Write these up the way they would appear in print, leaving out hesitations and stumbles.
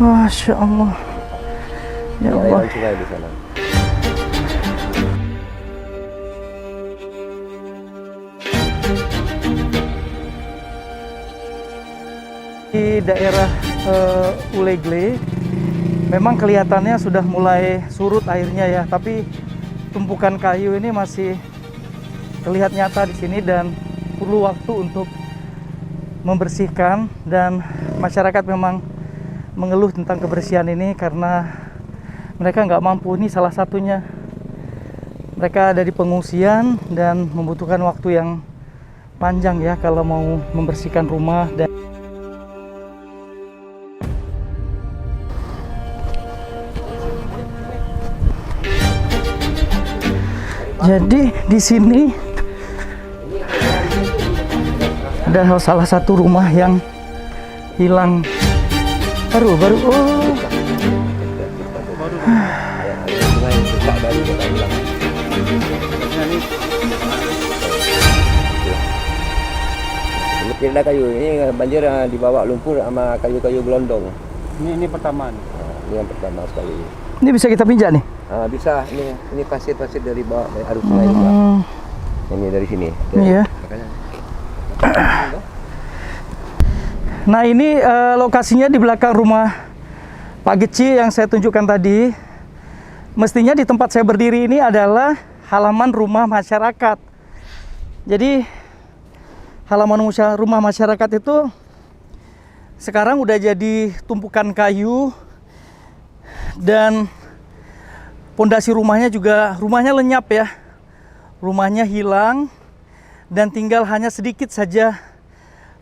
Masya Allah. Ya Allah. Sungai di sana. Di daerah Ulegle memang kelihatannya sudah mulai surut airnya ya, tapi tumpukan kayu ini masih terlihat nyata di sini dan perlu waktu untuk membersihkan, dan masyarakat memang mengeluh tentang kebersihan ini karena mereka nggak mampu. Ini salah satunya, mereka ada di pengungsian dan membutuhkan waktu yang panjang ya kalau mau membersihkan rumah. Dan jadi di sini ada salah satu rumah yang hilang baru. Oh. Pindah kayu ini banjir dibawa lumpur sama kayu-kayu gelondong. Ini pertama nih. Ini yang pertama sekali. Ini bisa kita pijak nih? Bisa. Ini pasir-pasir dari bawah, dari arus sungai juga. Ini dari sini. Iya. Nah ini lokasinya di belakang rumah Pak Geci yang saya tunjukkan tadi. Mestinya di tempat saya berdiri ini adalah halaman rumah masyarakat. Jadi halaman rumah masyarakat itu sekarang udah jadi tumpukan kayu, dan pondasi rumahnya juga, rumahnya lenyap ya. Rumahnya hilang dan tinggal hanya sedikit saja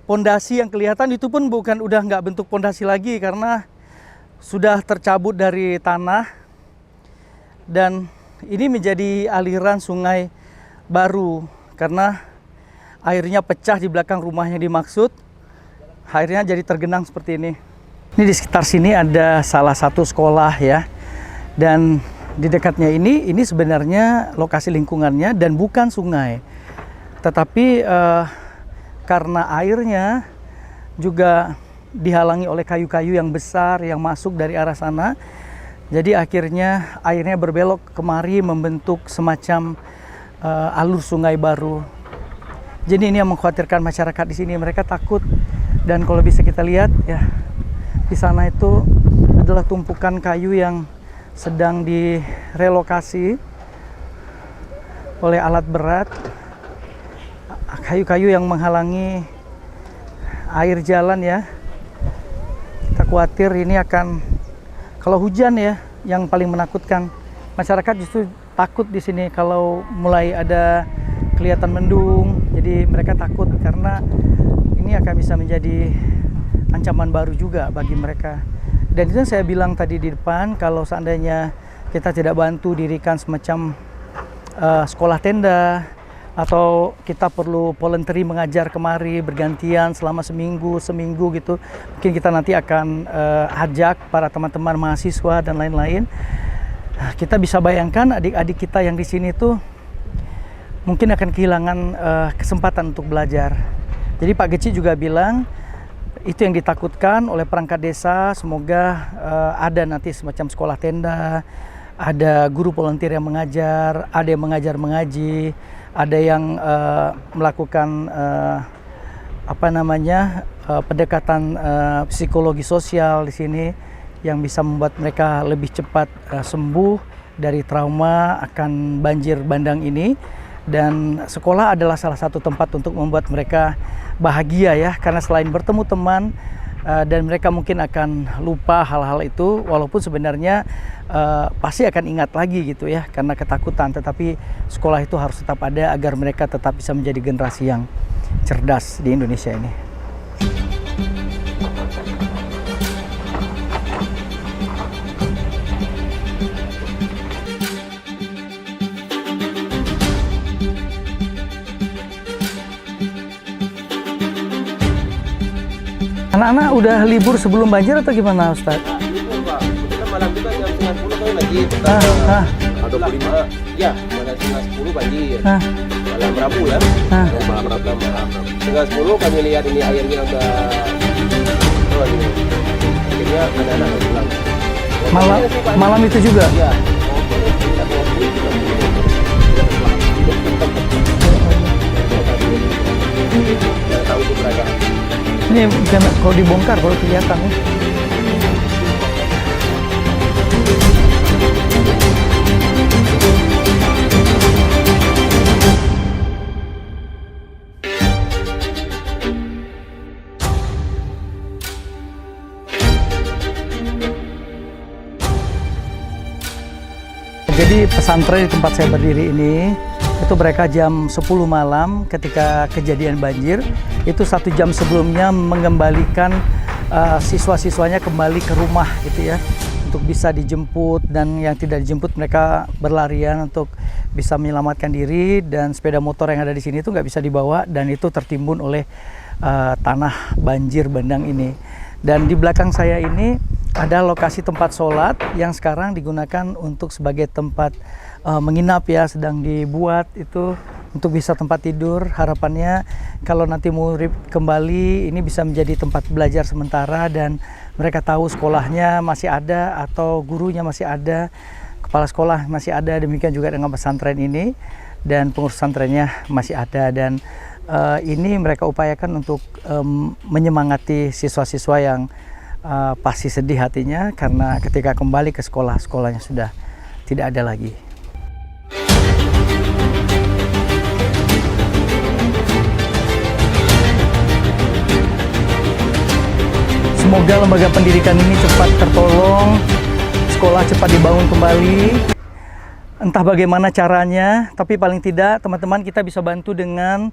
pondasi yang kelihatan. Itu pun udah nggak bentuk pondasi lagi karena sudah tercabut dari tanah, dan ini menjadi aliran sungai baru karena airnya pecah di belakang rumah yang dimaksud. Airnya jadi tergenang seperti ini. Ini di sekitar sini ada salah satu sekolah ya, dan di dekatnya ini sebenarnya lokasi lingkungannya dan bukan sungai, tetapi karena airnya juga dihalangi oleh kayu-kayu yang besar yang masuk dari arah sana, jadi akhirnya airnya berbelok kemari membentuk semacam alur sungai baru. Jadi ini yang mengkhawatirkan masyarakat di sini, mereka takut. Dan kalau bisa kita lihat ya, di sana itu adalah tumpukan kayu yang sedang direlokasi oleh alat berat. Kayu-kayu yang menghalangi air jalan ya. Kita khawatir ini akan, kalau hujan ya, yang paling menakutkan. Masyarakat justru takut di sini kalau mulai ada kelihatan mendung. Jadi mereka takut karena ini akan bisa menjadi ancaman baru juga bagi mereka. Dan itu yang saya bilang tadi di depan, kalau seandainya kita tidak bantu dirikan semacam sekolah tenda, atau kita perlu voluntary mengajar kemari bergantian selama seminggu gitu, mungkin kita nanti akan ajak para teman-teman mahasiswa dan lain-lain. Kita bisa bayangkan adik-adik kita yang di sini tuh mungkin akan kehilangan kesempatan untuk belajar. Jadi Pak Geci juga bilang itu yang ditakutkan oleh perangkat desa. Semoga ada nanti semacam sekolah tenda, ada guru volunteer yang mengajar, ada yang mengajar mengaji, ada yang melakukan pendekatan psikologi sosial di sini yang bisa membuat mereka lebih cepat sembuh dari trauma akan banjir bandang ini. Dan sekolah adalah salah satu tempat untuk membuat mereka bahagia ya, karena selain bertemu teman dan mereka mungkin akan lupa hal-hal itu, walaupun sebenarnya pasti akan ingat lagi gitu ya karena ketakutan, tetapi sekolah itu harus tetap ada agar mereka tetap bisa menjadi generasi yang cerdas di Indonesia ini. Anak-anak udah libur sebelum banjir atau gimana, Ustaz? Libur, Pak. Kita malam juga jam 9.10 kan banjir. Ada 25. Ya, malam 9.10 banjir. Malam Rabu ya. Malam Rabu. Setengah 10 kami lihat ini airnya udah ini. dia anak-anak pulang. Malam itu juga? Iya. Kita 20, 30. Yang tahu keberadaan. Ini bukan kalau dibongkar kalau kelihatan nih. Jadi pesantren di tempat saya berdiri ini, itu mereka jam 10 malam ketika kejadian banjir, itu 1 jam sebelumnya mengembalikan siswa-siswanya kembali ke rumah gitu ya, untuk bisa dijemput, dan yang tidak dijemput mereka berlarian untuk bisa menyelamatkan diri, dan sepeda motor yang ada di sini itu nggak bisa dibawa dan itu tertimbun oleh tanah banjir bandang ini. Dan di belakang saya ini ada lokasi tempat sholat yang sekarang digunakan untuk sebagai tempat menginap ya, sedang dibuat itu untuk bisa tempat tidur. Harapannya kalau nanti murid kembali ini bisa menjadi tempat belajar sementara dan mereka tahu sekolahnya masih ada atau gurunya masih ada, kepala sekolah masih ada, demikian juga dengan pesantren ini dan pengurus pesantrennya masih ada. Dan ini mereka upayakan untuk menyemangati siswa-siswa yang pasti sedih hatinya karena ketika kembali ke sekolah, sekolahnya sudah tidak ada lagi. Semoga lembaga pendidikan ini cepat tertolong, sekolah cepat dibangun kembali. Entah bagaimana caranya, tapi paling tidak teman-teman kita bisa bantu dengan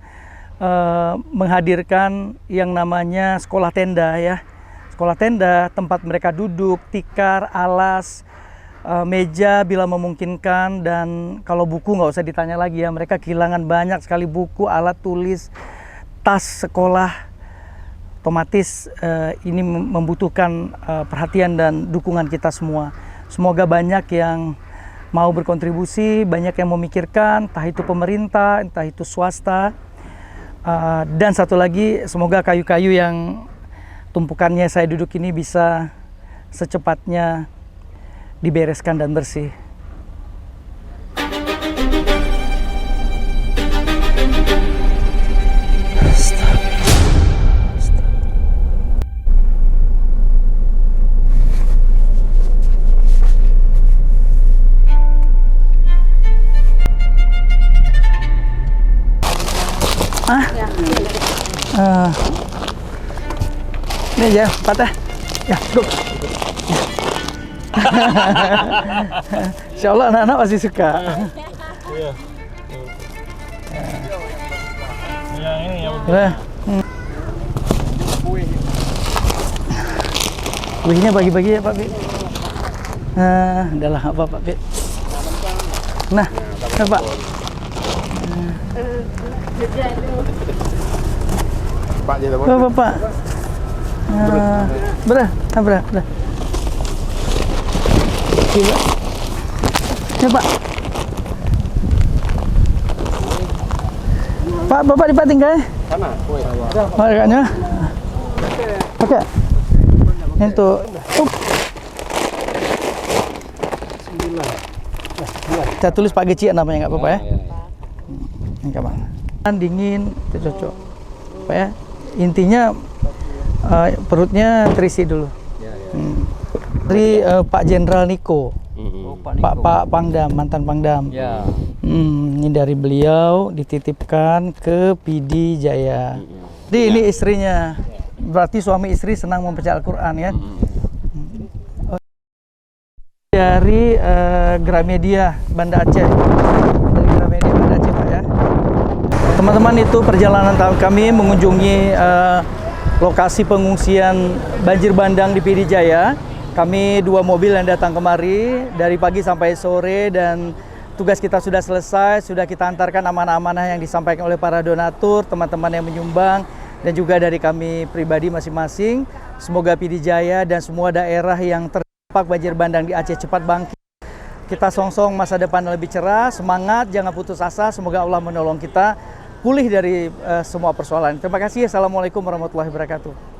menghadirkan yang namanya sekolah tenda ya. Sekolah tenda, tempat mereka duduk, tikar, alas, meja bila memungkinkan, dan kalau buku nggak usah ditanya lagi ya, mereka kehilangan banyak sekali buku, alat tulis, tas sekolah. Otomatis ini membutuhkan perhatian dan dukungan kita semua. Semoga banyak yang mau berkontribusi, banyak yang memikirkan, entah itu pemerintah, entah itu swasta. Dan satu lagi, semoga kayu-kayu yang tumpukannya saya duduk ini bisa secepatnya dibereskan dan bersih. Ini ya, patah. Ya, cukup. Insya Allah anak-anak pasti suka. Iya. Yang ini ya. Kuihnya bagi-bagi ya Pak Bi. Udahlah apa Pak Bi. Nah, Pak. Pak jadi apa? Pak. Berah. Gila. Ya Pak. Pak, Bapak dipating kah? Sana, kue. Oh, kayaknya. Oke. Itu. Kita tulis Pak Geci namanya, nggak apa-apa ya? Enggak apa. Dingin, itu cocok. Pak ya. Intinya perutnya terisi dulu. Dari Pak Jenderal Niko, Pak Pangdam, mantan Pangdam. Ya. Ini dari beliau dititipkan ke PD Jaya. Jadi ini istrinya, berarti suami istri senang membaca Al-Quran ya. Dari Gramedia Banda Aceh, dari Gramedia Banda Aceh Pak ya. Teman-teman, itu perjalanan kami mengunjungi lokasi pengungsian banjir bandang di PD Jaya. Kami 2 mobil yang datang kemari dari pagi sampai sore, dan tugas kita sudah selesai. Sudah kita antarkan amanah-amanah yang disampaikan oleh para donatur, teman-teman yang menyumbang, dan juga dari kami pribadi masing-masing. Semoga PD Jaya dan semua daerah yang terdampak banjir bandang di Aceh cepat bangkit. Kita songsong masa depan lebih cerah, semangat, jangan putus asa. Semoga Allah menolong kita pulih dari semua persoalan. Terima kasih. Assalamualaikum warahmatullahi wabarakatuh.